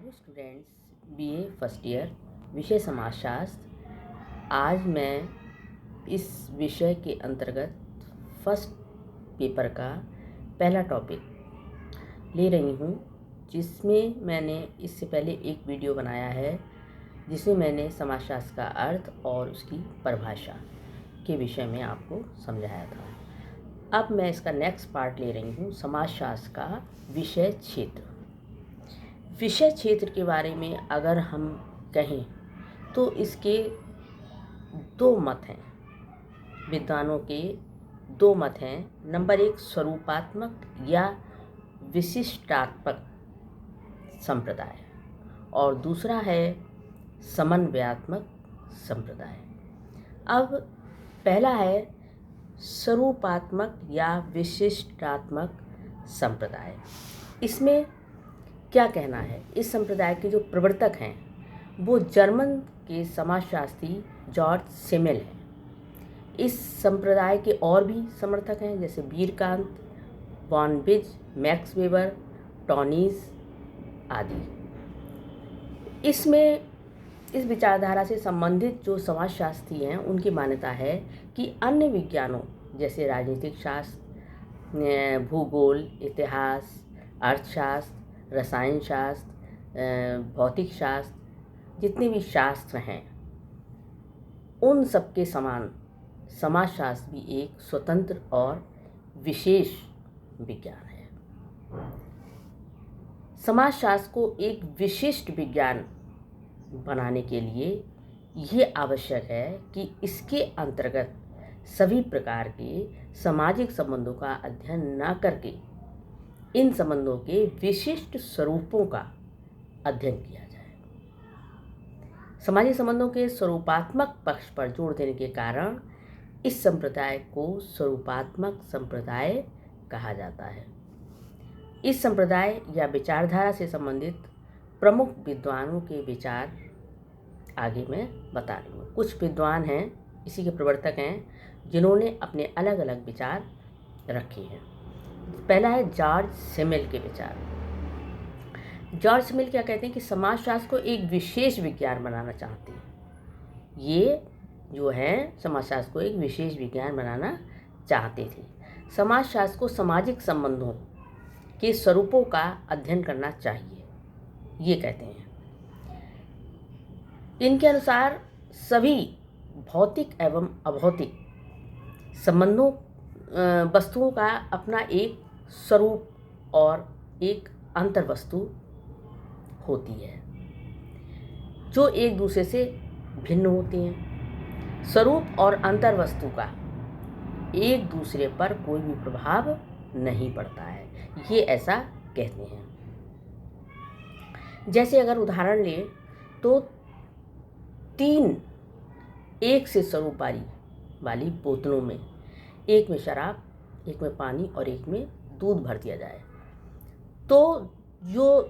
Hello students, BA first year, विषय समाजशास्त्र। आज मैं इस विषय के अंतर्गत फर्स्ट पेपर का पहला टॉपिक ले रही हूँ, जिसमें मैंने इससे पहले एक वीडियो बनाया है जिसमें मैंने समाजशास्त्र का अर्थ और उसकी परिभाषा के विषय में आपको समझाया था। अब मैं इसका नेक्स्ट पार्ट ले रही हूँ, समाजशास्त्र का विषय क्षेत्र। विषय क्षेत्र के बारे में अगर हम कहें तो इसके दो मत हैं, विद्वानों के दो मत हैं। नंबर एक, स्वरूपात्मक या विशिष्टात्मक संप्रदाय, और दूसरा है समन्वयात्मक संप्रदाय। अब पहला है स्वरूपात्मक या विशिष्टात्मक संप्रदाय। इसमें क्या कहना है? इस संप्रदाय के जो प्रवर्तक हैं वो जर्मन के समाजशास्त्री जॉर्ज सिमेल हैं। इस संप्रदाय के और भी समर्थक हैं, जैसे वीरकांत, वॉन बिज, मैक्स वेबर, टॉनीज आदि। इसमें इस विचारधारा से संबंधित जो समाजशास्त्री हैं उनकी मान्यता है कि अन्य विज्ञानों जैसे राजनीतिक शास्त्र, भूगोल, इतिहास, अर्थशास्त्र, रसायन शास्त्र, भौतिक शास्त्र, जितने भी शास्त्र हैं उन सब के समान समाजशास्त्र भी एक स्वतंत्र और विशेष विज्ञान है। समाजशास्त्र को एक विशिष्ट विज्ञान बनाने के लिए ये आवश्यक है कि इसके अंतर्गत सभी प्रकार के सामाजिक संबंधों का अध्ययन न करके इन संबंधों के विशिष्ट स्वरूपों का अध्ययन किया जाए। सामाजिक संबंधों के स्वरूपात्मक पक्ष पर जोर देने के कारण इस संप्रदाय को स्वरूपात्मक संप्रदाय कहा जाता है। इस संप्रदाय या विचारधारा से संबंधित प्रमुख विद्वानों के विचार आगे मैं बता रही हूँ। कुछ विद्वान हैं, इसी के प्रवर्तक हैं, जिन्होंने अपने अलग अलग विचार रखे हैं। पहला है जॉर्ज सिमेल के विचार। जॉर्ज सिमेल क्या कहते हैं कि समाजशास्त्र को एक विशेष विज्ञान बनाना चाहते हैं। ये जो है समाजशास्त्र को एक विशेष विज्ञान बनाना चाहते थे। समाजशास्त्र को सामाजिक संबंधों के स्वरूपों का अध्ययन करना चाहिए, ये कहते हैं। इनके अनुसार सभी भौतिक एवं अभौतिक संबंधों वस्तुओं का अपना एक स्वरूप और एक अंतर्वस्तु होती है जो एक दूसरे से भिन्न होती हैं। स्वरूप और अंतर्वस्तु का एक दूसरे पर कोई भी प्रभाव नहीं पड़ता है, ये ऐसा कहते हैं। जैसे अगर उदाहरण लें तो 3 एक से स्वरूप वाली बोतलों में, एक में शराब, एक में पानी और एक में दूध भर दिया जाए, तो जो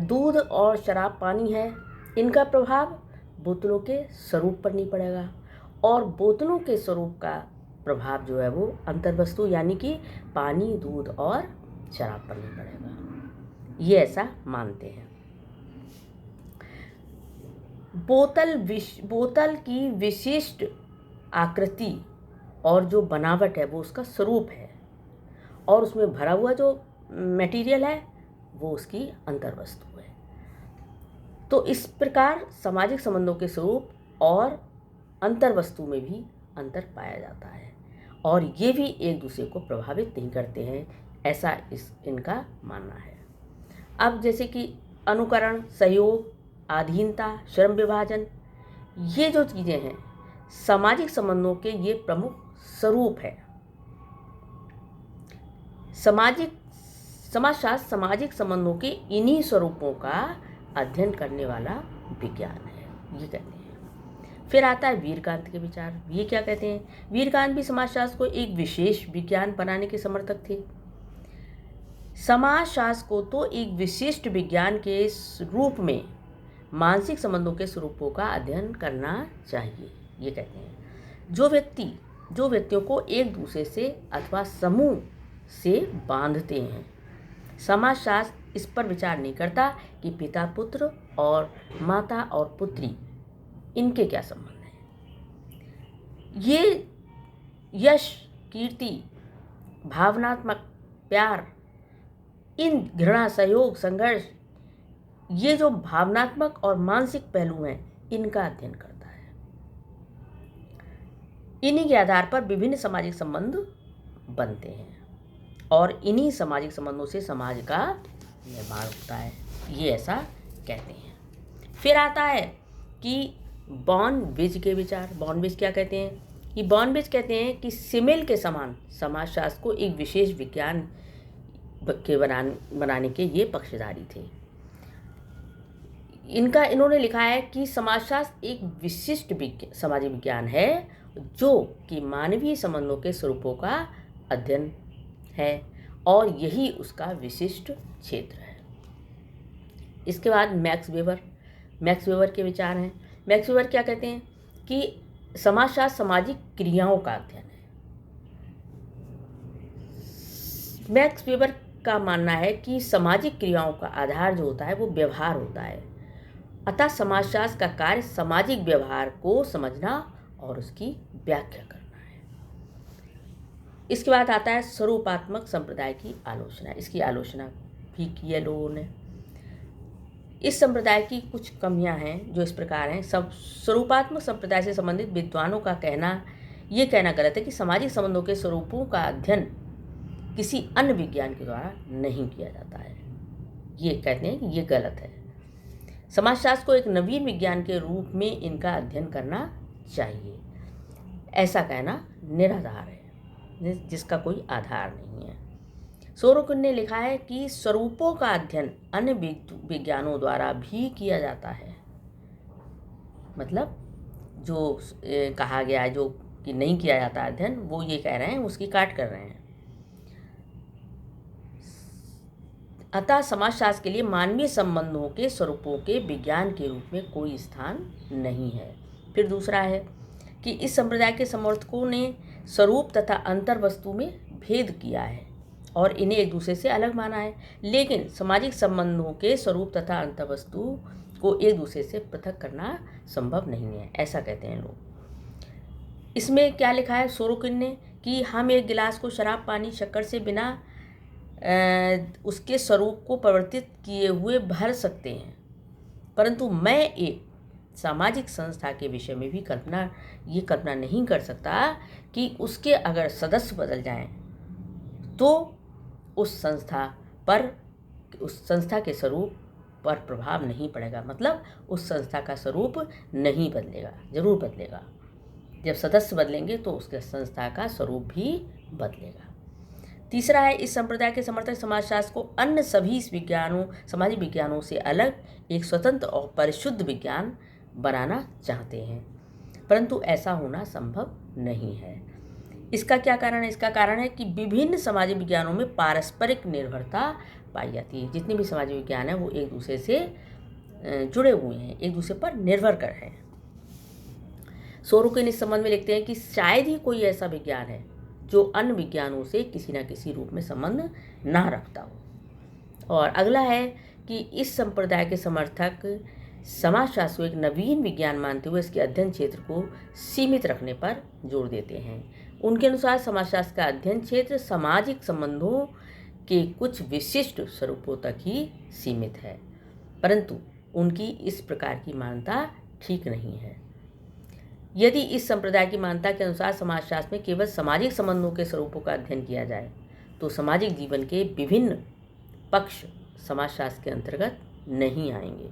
दूध और शराब पानी है इनका प्रभाव बोतलों के स्वरूप पर नहीं पड़ेगा, और बोतलों के स्वरूप का प्रभाव जो है वो अंतर्वस्तु यानी कि पानी, दूध और शराब पर नहीं पड़ेगा। ये ऐसा मानते हैं। बोतल की विशिष्ट आकृति और जो बनावट है वो उसका स्वरूप है, और उसमें भरा हुआ जो मटेरियल है वो उसकी अंतर्वस्तु है। तो इस प्रकार सामाजिक संबंधों के स्वरूप और अंतर्वस्तु में भी अंतर पाया जाता है, और ये भी एक दूसरे को प्रभावित नहीं करते हैं, ऐसा इनका मानना है। अब जैसे कि अनुकरण, सहयोग, अधीनता, श्रम विभाजन, ये जो चीज़ें हैं सामाजिक संबंधों के ये प्रमुख स्वरूप है। समाजशास्त्र सामाजिक संबंधों के इन्हीं स्वरूपों का अध्ययन करने वाला विज्ञान है, ये कहते हैं। फिर आता है वीरकांत के विचार। ये क्या कहते हैं? वीरकांत भी समाजशास्त्र को एक विशेष विज्ञान बनाने के समर्थक थे। समाजशास्त्र को तो एक विशिष्ट विज्ञान के रूप में मानसिक संबंधों के स्वरूपों का अध्ययन करना चाहिए, ये कहते हैं। जो व्यक्तियों को एक दूसरे से अथवा समूह से बांधते हैं, समाजशास्त्र इस पर विचार नहीं करता कि पिता पुत्र और माता और पुत्री इनके क्या संबंध हैं। ये यश, कीर्ति, भावनात्मक प्यार, इन घृणा, सहयोग, संघर्ष, ये जो भावनात्मक और मानसिक पहलू हैं, इनका अध्ययन करता है। इन्हीं के आधार पर विभिन्न सामाजिक संबंध बनते हैं और इन्हीं सामाजिक संबंधों से समाज का निर्माण होता है, ये ऐसा कहते हैं। फिर आता है कि बॉर्नविज के विचार। बॉर्नविज क्या कहते हैं कि बॉर्नविज कहते हैं कि सिमिल के समान समाजशास्त्र को एक विशेष विज्ञान के बनाने के ये पक्षधारी थे। इन्होंने लिखा है कि समाजशास्त्र एक विशिष्ट सामाजिक विज्ञान है जो कि मानवीय संबंधों के स्वरूपों का अध्ययन है और यही उसका विशिष्ट क्षेत्र है। इसके बाद मैक्स वेबर के विचार हैं। मैक्स वेबर क्या कहते हैं कि समाजशास्त्र सामाजिक क्रियाओं का अध्ययन है। मैक्स वेबर का मानना है कि सामाजिक क्रियाओं का आधार जो होता है वो व्यवहार होता है, अतः समाजशास्त्र का कार्य सामाजिक व्यवहार को समझना और उसकी व्याख्या करना है। इसके बाद आता है स्वरूपात्मक संप्रदाय की आलोचना। इसकी आलोचना भी की है लोगों ने। इस संप्रदाय की कुछ कमियां हैं जो इस प्रकार हैं। सब स्वरूपात्मक संप्रदाय से संबंधित विद्वानों का ये कहना गलत है कि सामाजिक संबंधों के स्वरूपों का अध्ययन किसी अन्य विज्ञान के द्वारा नहीं किया जाता है। ये कहते हैं कि ये गलत है। समाजशास्त्र को एक नवीन विज्ञान के रूप में इनका अध्ययन करना चाहिए, ऐसा कहना निराधार है, जिसका कोई आधार नहीं है। सोरोकिन ने लिखा है कि स्वरूपों का अध्ययन अन्य विज्ञानों द्वारा भी किया जाता है। मतलब जो कहा गया है जो कि नहीं किया जाता अध्ययन, वो ये कह रहे हैं, उसकी काट कर रहे हैं। अतः समाजशास्त्र के लिए मानवीय संबंधों के स्वरूपों के विज्ञान के रूप में कोई स्थान नहीं है। फिर दूसरा है कि इस संप्रदाय के समर्थकों ने स्वरूप तथा अंतर्वस्तु में भेद किया है और इन्हें एक दूसरे से अलग माना है, लेकिन सामाजिक संबंधों के स्वरूप तथा अंतर्वस्तु को एक दूसरे से पृथक करना संभव नहीं है, ऐसा कहते हैं लोग। इसमें क्या लिखा है सोरोकिन ने कि हम एक गिलास को शराब, पानी, शक्कर से बिना उसके स्वरूप को परिवर्तित किए हुए भर सकते हैं, परंतु मैं एक सामाजिक संस्था के विषय में भी कल्पना नहीं कर सकता कि उसके अगर सदस्य बदल जाएं तो उस संस्था के स्वरूप पर प्रभाव नहीं पड़ेगा। मतलब उस संस्था का स्वरूप नहीं बदलेगा, जरूर बदलेगा। जब सदस्य बदलेंगे तो उसके संस्था का स्वरूप भी बदलेगा। तीसरा है, इस संप्रदाय के समर्थक समाजशास्त्र को अन्य सभी सामाजिक विज्ञानों से अलग एक स्वतंत्र और परिशुद्ध विज्ञान बनाना चाहते हैं, परंतु ऐसा होना संभव नहीं है। इसका क्या कारण है? इसका कारण है कि विभिन्न सामाजिक विज्ञानों में पारस्परिक निर्भरता पाई जाती है। जितने भी सामाजिक विज्ञान हैं वो एक दूसरे से जुड़े हुए हैं, एक दूसरे पर निर्भर कर हैं। सोरोकिन इस संबंध में लिखते हैं कि शायद ही कोई ऐसा विज्ञान है जो अन्य विज्ञानों से किसी न किसी रूप में संबंध ना रखता हो। और अगला है कि इस संप्रदाय के समर्थक समाजशास्त्र को एक नवीन विज्ञान मानते हुए इसके अध्ययन क्षेत्र को सीमित रखने पर जोर देते हैं। उनके अनुसार समाजशास्त्र का अध्ययन क्षेत्र सामाजिक संबंधों के कुछ विशिष्ट स्वरूपों तक ही सीमित है, परंतु उनकी इस प्रकार की मान्यता ठीक नहीं है। यदि इस संप्रदाय की मान्यता के अनुसार समाजशास्त्र में केवल सामाजिक संबंधों के स्वरूपों का अध्ययन किया जाए तो सामाजिक जीवन के विभिन्न पक्ष समाजशास्त्र के अंतर्गत नहीं आएंगे।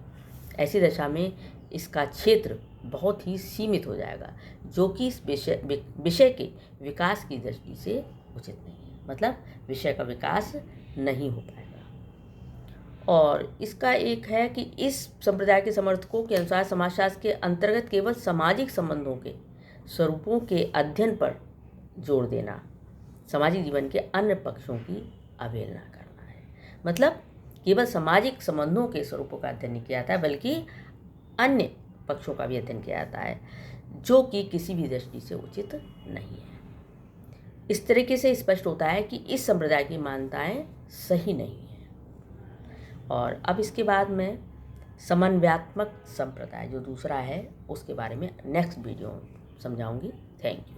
ऐसी दशा में इसका क्षेत्र बहुत ही सीमित हो जाएगा, जो कि इस विषय के विकास की दृष्टि से उचित नहीं है। मतलब विषय का विकास नहीं हो पाएगा। और इसका एक है कि इस संप्रदाय के समर्थकों के अनुसार समाजशास्त्र के अंतर्गत केवल सामाजिक संबंधों के स्वरूपों के अध्ययन पर जोर देना सामाजिक जीवन के अन्य पक्षों की अवहेलना करना है। मतलब केवल सामाजिक संबंधों के स्वरूपों का अध्ययन नहीं किया जाता है, बल्कि अन्य पक्षों का भी अध्ययन किया जाता है, जो कि किसी भी दृष्टि से उचित नहीं है। इस तरीके से स्पष्ट होता है कि इस संप्रदाय की मान्यताएं सही नहीं है। और अब इसके बाद में समन्वयात्मक संप्रदाय जो दूसरा है उसके बारे में नेक्स्ट वीडियो समझाऊंगी। Thank you.